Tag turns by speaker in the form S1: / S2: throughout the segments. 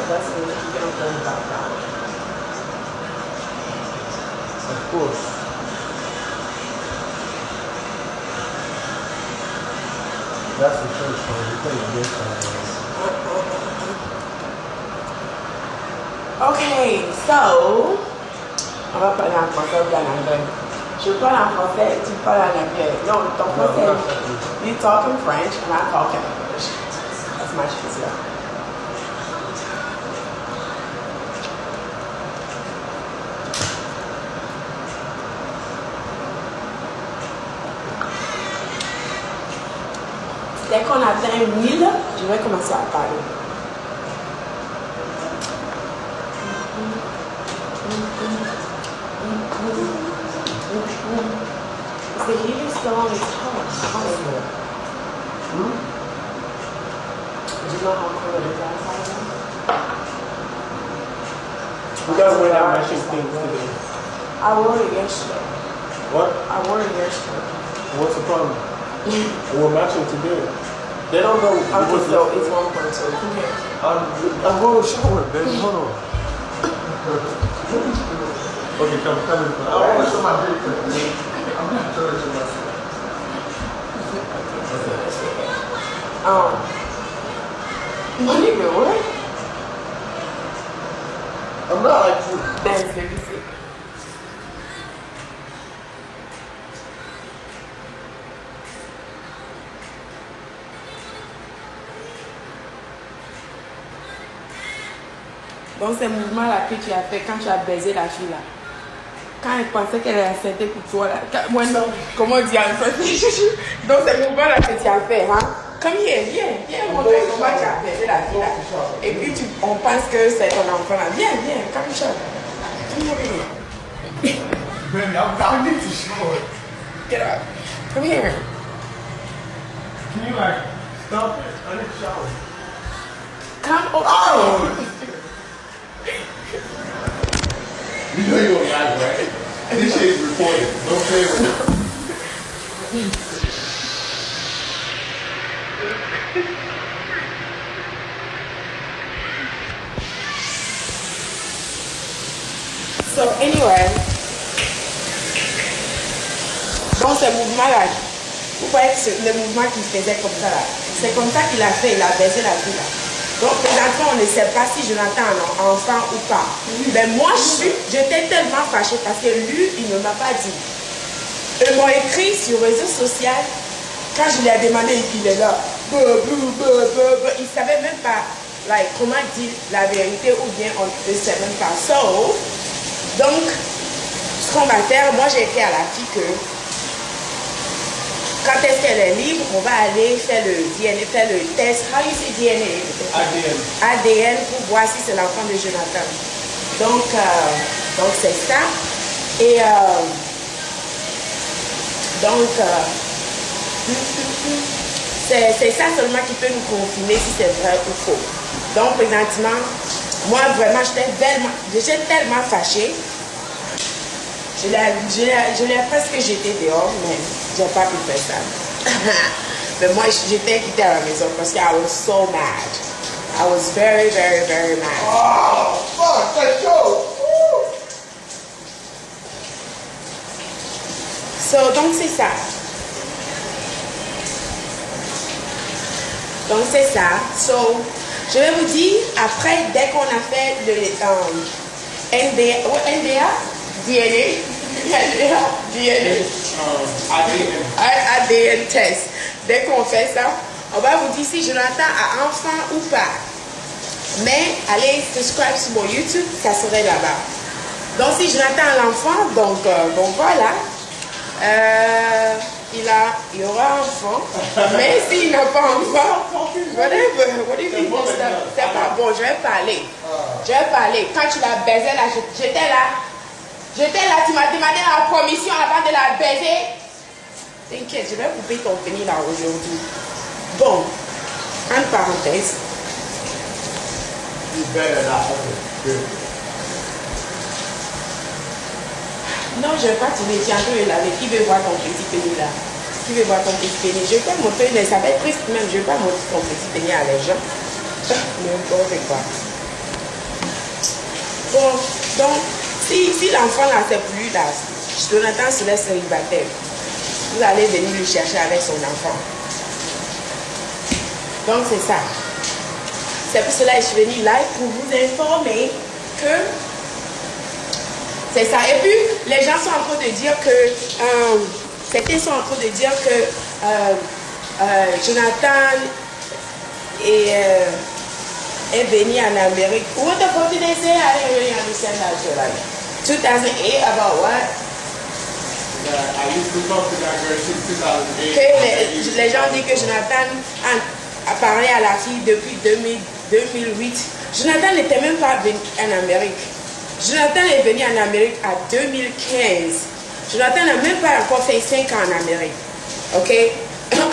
S1: blessing that you don't learn about God.
S2: Of course. That's the church song. We play this song.
S1: Okay, so, on va parler en français ou en anglais. Je parle en français, tu parles en anglais. Non, ton français, you talk in French and I talk in English. That's much easier. Dès qu'on atteint 1000, je vais commencer à parler. The healing stone is hard. Do you know how cold it is outside?
S2: You guys went out matching things today.
S1: I wore it yesterday.
S2: What?
S1: I wore it yesterday.
S2: What's the problem? We're matching today. They don't know.
S1: Okay, so it's 1.2. Come here.
S2: I'm going to shower, baby. Hold on. Okay, come. I want to show my picture. I'm going to show it to myself.
S1: What are you doing?
S2: I'm not like you.
S1: That's very sick. Donc, ces mouvements-là que tu as fait quand tu as baisé la fille là. Quand elle pensait qu'elle est enceinte pour toi là. Moi non, comment dire en français? Donc, ces mouvements-là que tu as fait, hein? Comme viens montrer comment tu as baisé la fille là. Et puis on pense que c'est ton enfant là. Viens, comme ça.
S2: Baby, I need to show it.
S1: Get up. Come here.
S2: Can you like stop it? I need to shower.
S1: Come over.
S2: Oh! You know you're alive, right? This shit is recorded. Don't play with it.
S1: So anyway, dans ce mouvement-là, vous voyez que c'est le mouvement qu'il faisait comme ça là. C'est comme ça qu'il a fait, il a baisé la vie là. Donc présentement, on ne sait pas si Jonathan a un enfant ou pas. Mais moi, j'étais tellement fâchée parce que lui, il ne m'a pas dit. Ils m'ont écrit sur les réseaux sociaux, quand je lui ai demandé, il est là. Il ne savait même pas comment dire la vérité ou bien on ne sait même pas. So, donc, ce qu'on va faire, moi j'ai été à la fille que quand est-ce qu'elle est libre, on va aller faire le DNA, faire le test. How you say DNA? ADN pour voir si c'est l'enfant de Jonathan. Donc c'est ça. Et c'est ça seulement qui peut nous confirmer si c'est vrai ou faux. Donc présentement, moi vraiment j'étais tellement fâchée. Je l'ai presque jeté dehors, mais j'ai pas pu faire ça. Mais moi, j'étais quittée à la maison parce que I was so mad. I was very, very, very mad.
S2: Oh, fuck, let's go.
S1: So, donc c'est ça. Donc c'est ça. So, je vais vous dire, après, dès qu'on a fait le NDA, ADN test. Dès qu'on fait ça, on va vous dire si Jonathan a enfant ou pas. Mais allez subscribe sur mon YouTube, ça serait là-bas. Donc si Jonathan a l'enfant, donc bon voilà, il y aura enfant. Mais s'il n'a pas enfant, whatever, c'est pas bon. Je vais parler. Quand tu l'as baisé là, j'étais là. Tu m'as demandé la commission avant de la baiser. T'inquiète, je vais couper ton pénis là aujourd'hui. Bon, entre parenthèses.
S2: You better not. Good.
S1: Non, je ne vais pas te mettre en train de laver. Qui veut voir ton petit pénis là? Qui veut voir ton petit pénis? Je vais pas montrer, ça va être triste même. Je ne vais pas montrer ton petit pénis à les gens. N'importe quoi. Bon, donc, si l'enfant n'a c'est plus là, Jonathan se laisse célibataire. Vous allez venir lui chercher avec son enfant. Donc, c'est ça. C'est pour cela que je suis venue live pour vous informer que c'est ça. Et puis, les gens sont en train de dire que, certains sont en train de dire que Jonathan est venu en Amérique. What the fuck did they say? I didn't really understand that shit. Like, 2008, about what?
S2: I used to talk to that girl since 2008.
S1: Que les gens disent que Jonathan a parlé à la fille depuis 2008. Jonathan n'était même pas venu en Amérique. Jonathan est venu en Amérique en 2015. Jonathan n'a même pas encore fait 5 ans en Amérique. Ok?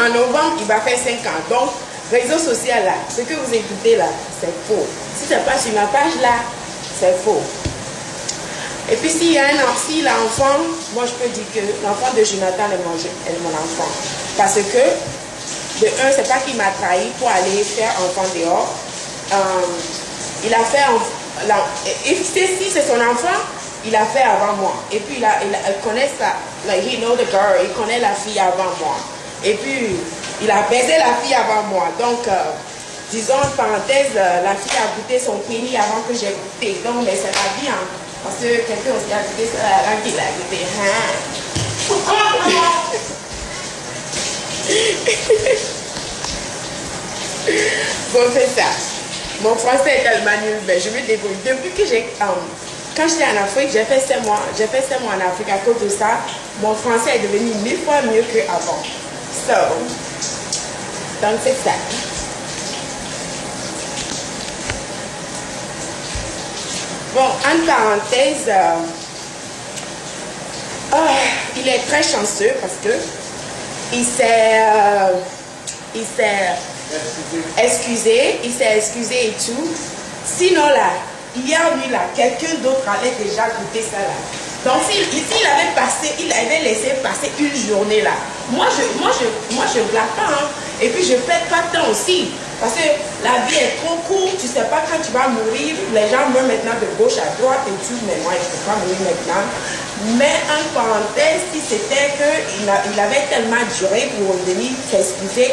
S1: En novembre, il va faire 5 ans. Donc, réseau social là, ce que vous écoutez là, c'est faux. Si c'est pas sur ma page là, c'est faux. Et puis s'il y a l'enfant, moi je peux dire que l'enfant de Jonathan est mon enfant. Parce que, de un, c'est pas qu'il m'a trahi pour aller faire enfant dehors. Il a fait, si c'est son enfant, il a fait avant moi. Et puis il connaît ça, like he know the girl, il connaît la fille avant moi. Et puis, il a baisé la fille avant moi. Donc, disons, en parenthèse, la fille a goûté son penny avant que j'ai goûté. Donc, mais c'est pas bien. Parce que quelqu'un aussi a goûté ça avant qu'il a goûté. Bon, c'est ça. Mon français est tellement nul. Mais je me débrouille. Depuis que quand j'étais en Afrique, j'ai fait 7 mois en Afrique. À cause de ça, mon français est devenu 1000 fois mieux qu'avant. Donc c'est ça. Bon, en parenthèse, il est très chanceux parce que il s'est excusé et tout. Sinon là, hier nuit là, quelqu'un d'autre allait déjà goûter ça là. Donc s'il avait laissé passer une journée là, moi je blague pas, hein. Et puis je perds pas de temps aussi. Parce que la vie est trop courte, tu sais pas quand tu vas mourir. Les gens meurent maintenant de gauche à droite et tout, mais moi je ne peux pas mourir maintenant. Mais en parenthèse, si c'était qu'il avait tellement duré pour venir s'excuser,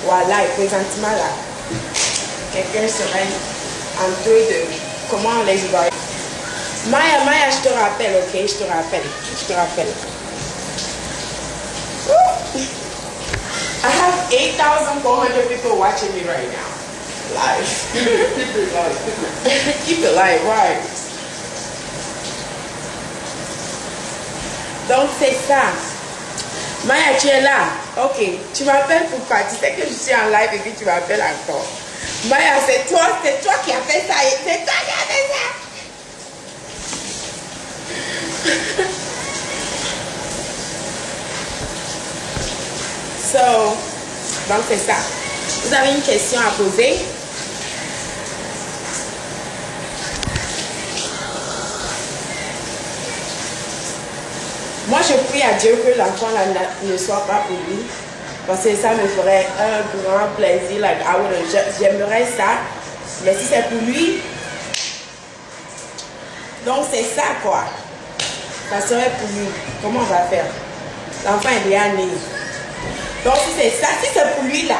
S1: voilà, et présentement là, quelqu'un serait en train de comment les voir. Maya, je te rappelle, ok? Je te rappelle. I have 8,400 people watching me right now. Live.
S2: Keep it live.
S1: Keep it live, right? Donc c'est ça. Maya, tu es là. Ok. Tu m'appelles pour participer. C'est que je suis en live et puis tu m'appelles encore. Maya, c'est toi qui as fait ça. C'est toi qui as fait ça. Donc c'est ça. Vous avez une question à poser? Moi, je prie à Dieu que l'enfant ne soit pas pour lui. Parce que ça me ferait un grand plaisir. Like, j'aimerais ça. Mais si c'est pour lui, donc c'est ça quoi. Ça serait pour lui. Comment on va faire? L'enfant est déjà né. Donc si c'est ça, si c'est pour lui là,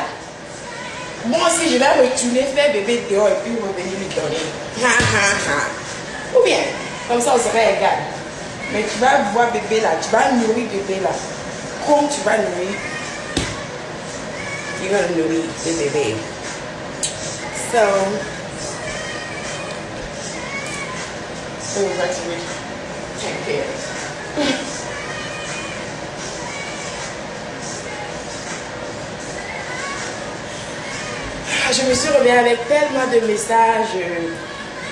S1: moi aussi je vais retourner faire bébé dehors et puis revenir lui donner. Ou bien, comme ça on serait égal. Mais tu vas voir bébé là, tu vas nourrir bébé là. Comme tu vas nourrir, tu vas nourrir le bébé. Je me suis revenue avec tellement de messages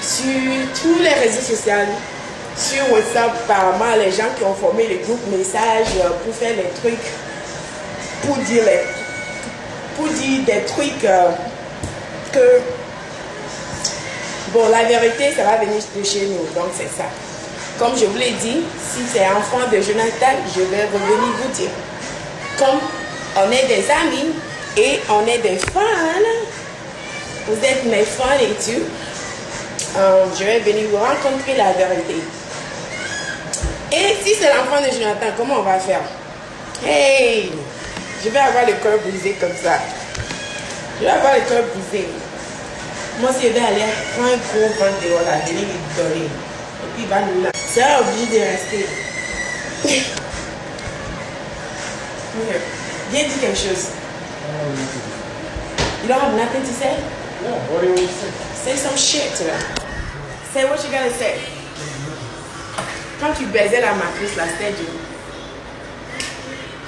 S1: sur tous les réseaux sociaux, sur WhatsApp, apparemment les gens qui ont formé les groupes messages pour faire les trucs, pour dire des trucs que, bon, la vérité, ça va venir de chez nous, donc c'est ça. Comme je vous l'ai dit, si c'est enfant de Jonathan, je vais revenir vous dire. Comme on est des amis et on est des fans, vous êtes mes fans et tout, Je vais venir vous rencontrer la vérité. Et si c'est l'enfant de Jonathan, comment on va faire? Hey! Je vais avoir le cœur brisé comme ça. Je vais avoir le cœur brisé. Moi, si je vais aller prendre un gros vent dehors, là, venir lui donner. Et puis il va nous là. C'est obligé de rester. Viens dire quelque chose. You don't have nothing to say?
S2: No, what do you want to say?
S1: Say some shit to them. Say what you gotta say. Quand tu baisais la matrice, là, c'était dur.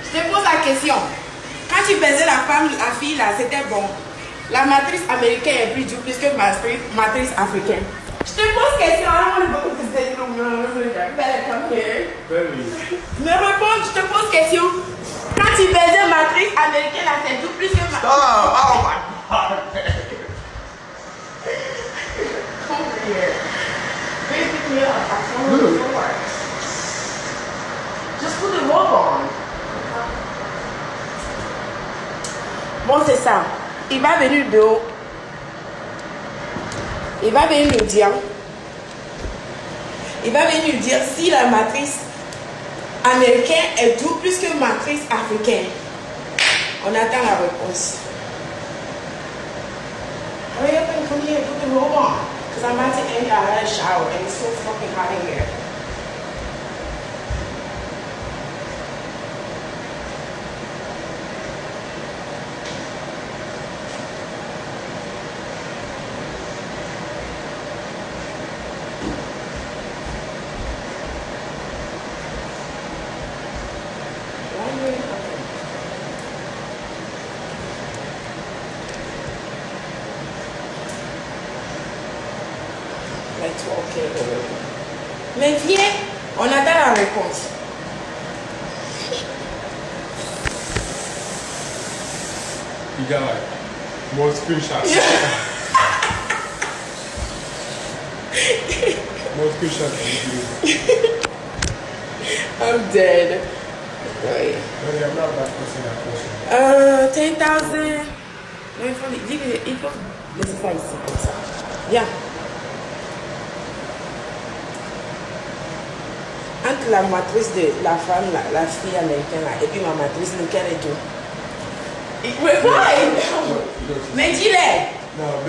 S1: Je te pose la question. Quand tu baisais la femme, la fille, là, c'était bon. La matrice américaine est plus dure plus que matrice africaine. Je te pose question. I don't want to say no, better come here. Me réponds, je te pose question. Quand tu baisais matrice américaine, là, c'est dur plus que matrice.
S2: Oh my God.
S1: Come here. Pick me up. I told you before. Just put the robe on. Bon, c'est ça. Il va venir de haut. Il va venir nous dire. Il va venir nous dire si la matrice américaine est tout plus que matrice africaine. On attend la réponse. Hurry up and come here and put the robe on. Because I'm about to end a shower and it's so fucking hot in here. Mais viens, on attend la réponse.
S2: You got like more screenshots. More screenshots than you do.
S1: I'm dead. Right.
S2: Really, I'm not about to answer that question.
S1: 10,000. Non, il faut laisser ça ici comme ça. Viens. Entre la matrice de la femme, la fille américaine là, et puis ma matrice, lequel est tout? Mais dis-le!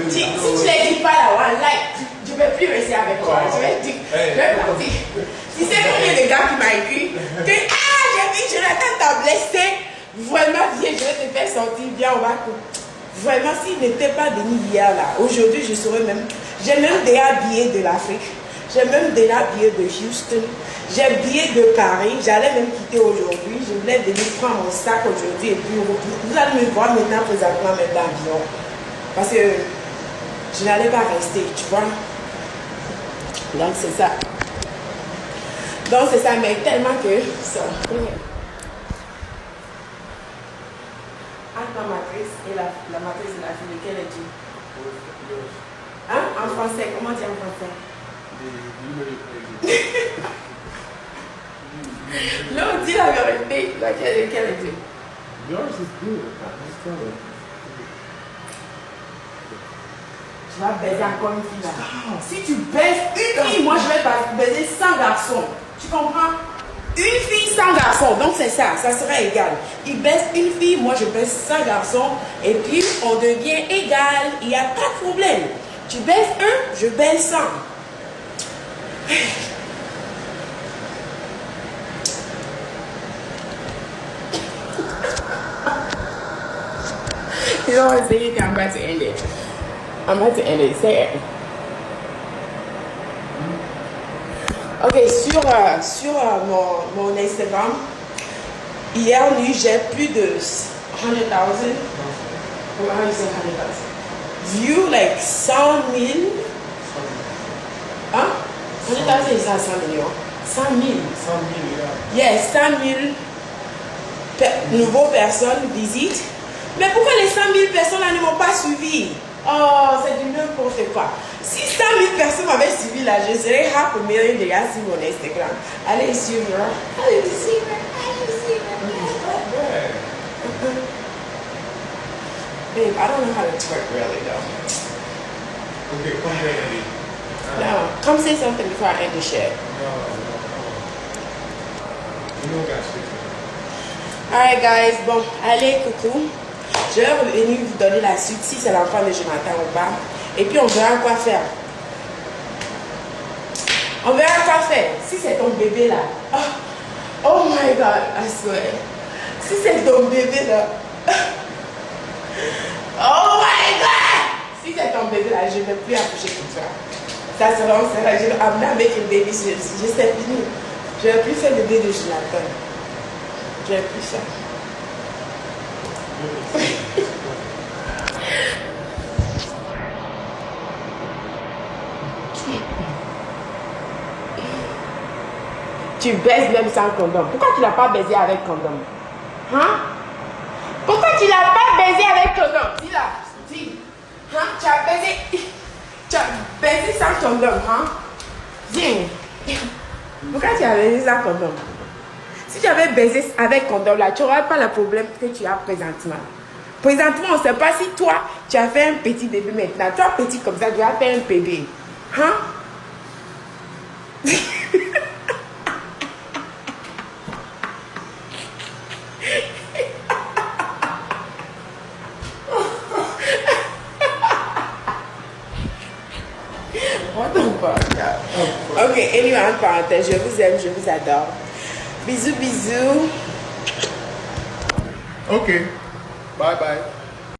S1: Si tu ne les dis pas là, one like, je ne vais plus rester avec toi. Je vais dire, je vais partir. Tu sais combien de gars qui m'a écrit que j'ai vu Jonathan t'a blessé. Vraiment, viens, je vais te faire sortir. Viens, on va couper. Vraiment, s'il n'était pas venu hier là, aujourd'hui, je saurais même. J'ai même déjà billets de l'Afrique. J'ai même déjà billets de Houston. J'ai billets de Paris. J'allais même quitter aujourd'hui. Je voulais venir prendre mon sac aujourd'hui et puis vous allez me voir maintenant présentement même dans l'avion. Parce que je n'allais pas rester, tu vois. Donc c'est ça. Donc c'est ça, mais tellement que ça. Entre ma matrice et la matrice de la fille, lequel est-tu? Hein? En français, comment dire en français? Non, dis la vérité. Laquelle est-tu?
S2: Yours is good. I'm telling
S1: Tu vas baiser encore une fille là. Si tu baises une fille, moi je vais baiser 100 garçons. Tu comprends? Une fille, 100 garçons. Donc c'est ça, ça sera égal. Il baisse une fille, moi je baisse 100 garçons. Et puis on devient égal. Il n'y a pas de problème. Tu baisses un, je baisse 100. You don't want to say anything, I'm about to end it. I'm about to end it. Say it. Ok, sur mon Instagram, hier nuit, j'ai plus de 100,000. Comment you say 100,000? View, like 100,000. Hein? 100,000 is not 100 millions. 100,000.
S2: 100,000,
S1: yeah. Yes, 100,000 nouveaux personnes visitent. Mais pourquoi les 100,000 personnes là ne m'ont pas suivi? Oh, c'est du n'importe quoi. Si 100,000 personnes m'avaient suivi là, je serais 500,000 déjà sur mon Instagram. Allez suivre. Allez suivre. Allez suivre. Babe, I don't know how to twerk really though.
S2: Okay, come here, Eddie.
S1: No, come say something before I end the shit. Alright guys, bon, allez, coucou. Je vais revenir vous donner la suite si c'est l'enfant de Jonathan ou pas. Et puis on verra quoi faire. On verra quoi faire. Si c'est ton bébé là. Oh my god, I swear. Si c'est ton bébé là. Oh my god. Si c'est ton bébé là, je ne vais plus accoucher comme ça. Ça sera, I'm not making baby slips. Je sais fini. Je ne vais plus faire le bébé de Jonathan. Je ne vais plus faire. Tu baises même sans condom. Pourquoi tu l'as pas baisé avec condom? Hein? Pourquoi tu l'as pas baisé avec condom? Dis là, dis. Hein? Tu as baisé sans condom, hein? Dis. Pourquoi tu as baisé sans condom? Si tu avais baisé avec condom là, tu n'aurais pas le problème que tu as présentement. Présentement, on ne sait pas si toi, tu as fait un petit bébé maintenant. Toi, petit comme ça, tu as fait un bébé. Hein? What the fuck? Ok, anyway, en parenthèse, je vous aime, je vous adore. Bisous, bisous.
S2: Okay. Bye bye.